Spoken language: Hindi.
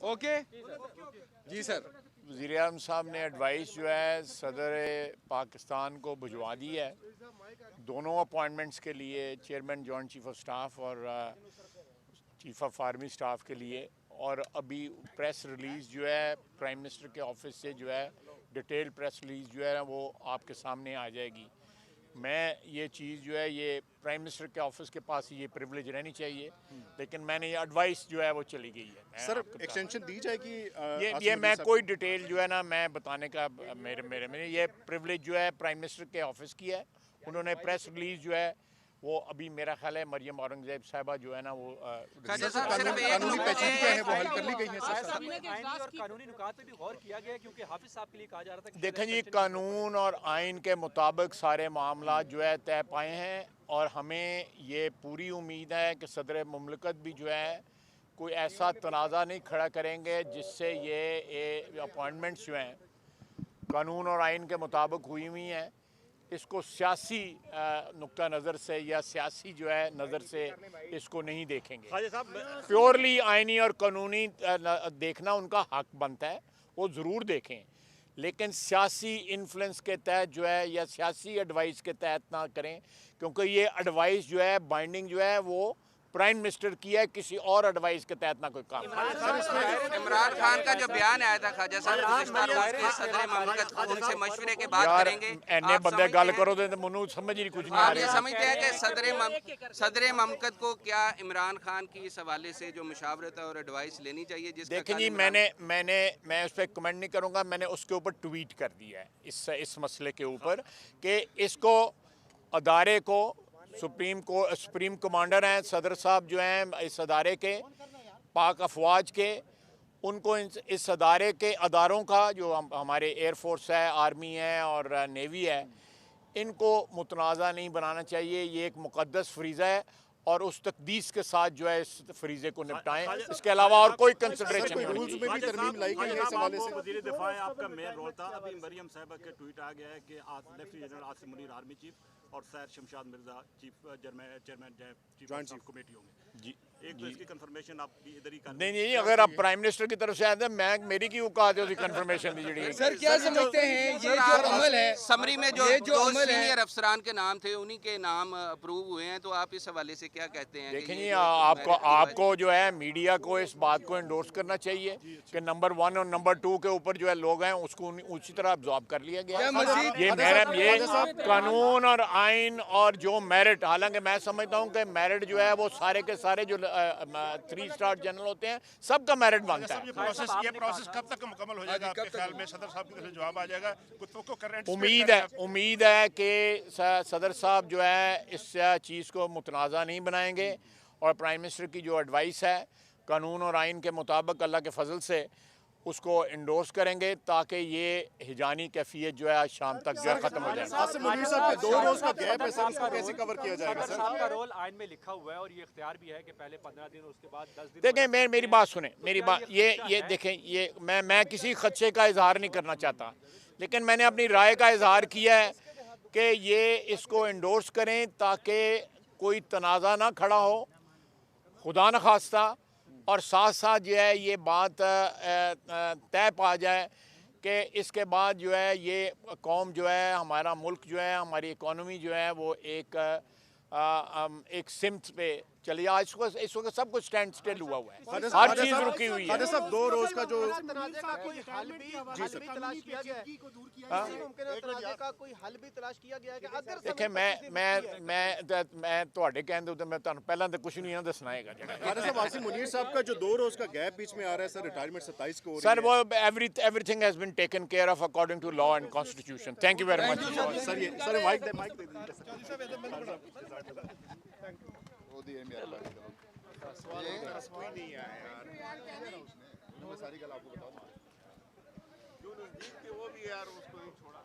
ओके जी सर। वज़ीर-ए-आज़म साहब ने एडवाइस जो है सदर पाकिस्तान को भिजवा दी है दोनों अपॉइंटमेंट्स के लिए, chairman joint chief of staff और चीफ ऑफ आर्मी स्टाफ के लिए। और अभी प्रेस रिलीज़ जो है प्राइम मिनिस्टर के ऑफिस से जो है डिटेल प्रेस रिलीज़ जो है वो आपके सामने आ जाएगी। मैं ये चीज़ जो है ये प्राइम मिनिस्टर के ऑफिस के पास ये प्रिविलेज रहनी चाहिए, लेकिन मैंने ये एडवाइस जो है वो चली गई है। सर एक्सटेंशन दी जाएगी? ये मैं कोई डिटेल जो है ना मैं बताने का मेरे ये प्रिविलेज जो है प्राइम मिनिस्टर के ऑफिस की है। उन्होंने प्रेस रिलीज जो है वो अभी मेरा ख्याल है मरियम औरंगजेब साहिबा जो है ना वो कानूनी पेचीदगी क्या है वो हल कर ली गई है सर। कानूनी नुकात पे भी गौर किया गया क्योंकि हाफिज साहब के लिए कहा जा रहा था। देखें जी, कानून और आइन के मुताबिक सारे मामला जो है तय पाए हैं और हमें ये पूरी उम्मीद है कि सदर मुमलिकत भी जो है कोई ऐसा तनाज़ा नहीं खड़ा करेंगे जिससे ये अपॉइंटमेंट्स जो हैं कानून और आइन के मुताबिक हुई हुई हैं, इसको सियासी नुक्ता नज़र से या सियासी जो है नज़र से इसको नहीं देखेंगे। प्योरली आइनी और कानूनी देखना उनका हक बनता है, वो ज़रूर देखें, लेकिन सियासी इन्फ्लुएंस के तहत जो है या सियासी एडवाइस के तहत ना करें, क्योंकि ये एडवाइस जो है बाइंडिंग जो है वो प्राइम मिनिस्टर की है, किसी और एडवाइस के तहत ना कोई काम। इमरान खान का जो बयान आया था ख्वाजा साहब सदर मुमलिकत उनसे मशवरे के बाद करेंगे। एने बंदे गल करो तो मनु समझ ही कुछ नहीं आ आप ये रहा। समझते हैं कि सदर मुमलिकत को क्या इमरान खान की इस हवाले से जो मुशावरत और एडवाइस लेनी चाहिए? देखें जी, मैं उस पर कमेंट नहीं करूँगा, मैंने उसके ऊपर ट्वीट कर दिया है इस मसले के ऊपर कि इसको अदारे को सुप्रीम कमांडर हैं सदर साहब जो हैं इस अदारे के, पाक अफवाज के, उनको इस अदारे के अदारों का जो हमारे एयरफोर्स है, आर्मी है और नेवी है, इनको मुतनाज़ा नहीं बनाना चाहिए। ये एक मुक़द्दस फ्रीज़ा है और उस तकदीस के साथ जो है इस फ्रीज़े को निपटाएं, इसके अलावा और कोई कंसिडरेशन नहीं होनी चाहिए। में भी तरमीम लाई गई है इस हवाले से। वज़ीर दिफा है, आपका मेन रोल था। अभी मरियम साहिबा के ट्वीट आ गया है कि lieutenant general Asim Munir army chief और सैर Shamshad Mirza chairman chief of committee होंगे जी। एक तो इसकी कंफर्मेशन आप इधर ही कर नहीं, अगर आप प्राइम मिनिस्टर की तरफ से आए थे मेरी की औकात है उसकी कंफर्मेशन दी जड़ी। सर क्या समझते हैं ये जो अमल है समरी में जो सीनियर अफसरान के नाम थे उन्हीं के नाम अप्रूव हुए हैं, तो आप इस हवाले से क्या कहते हैं? देखें जी, आपको जो है मीडिया को इस बात को एंडोर्स करना चाहिए कि नंबर 1 और नंबर 2 के ऊपर जो है लोग हैं उसको उसी तरह ऑब्जॉर्व कर लिया गया। ये कानून और आइन और जो मेरिट, हालांकि मैं समझता हूँ कि मेरिट जो है वो सारे के सारे जो 3 स्टार जनरल होते हैं सबका मेरिट बनता है। ये प्रोसेस कब तक मुकम्मल हो जाएगा आपके ख्याल में? सदर साहब की तरफ से जवाब आ जाएगा? उम्मीद है कि सदर साहब जो है इस चीज़ को मुतनाज़ा नहीं बनाएंगे और प्राइम मिनिस्टर की जो एडवाइस है कानून और आइन के मुताबिक अल्लाह के फजल से उसको इंडोर्स करेंगे ताकि ये हिजानी कैफियत जो है आज शाम तक जो है ख़त्म हो जाए। आसिम मुनीर साहब के 2 रोज का गैप है सर, इसको कैसे कवर किया जाएगा सर? आपका रोल आइन में लिखा हुआ है और ये इख्तियार भी है कि पहले 15 दिन उसके बाद 10 दिन। देखें, मेरी बात सुने, मेरी बात ये देखें, ये मैं किसी खदशे का इजहार नहीं करना चाहता, लेकिन मैंने अपनी राय का इजहार किया है कि ये इसको इंडोर्स करें ताकि कोई तनाज़ा ना खड़ा हो, खुदा न खास्ता, और साथ साथ जो है ये बात तय पा जाए कि इसके बाद जो है ये कौम जो है, हमारा मुल्क जो है, हमारी इकोनॉमी जो है वो एक सिमत पे चलिए। आज इस वक्त सब कुछ स्टैंड स्टिल हुआ है, हर चीज रुकी हुई है। सब 2 रोज का जो देखें, मैं थोड़े कहने तो मैं पहला तो कुछ नहीं दसना है। आसिम मुनीर साहब का जो 2 रोज का गैप बीच में आ रहा है सर, रिटायरमेंट 27 को हो रही है। सर वो everything has been taken care of according to law and constitution. Thank you very much. Sir mike दे कोई नहीं आया यार, सारी गल आपको बता दूं। जो नजदीक थे वो भी यार उसको ही छोड़ा।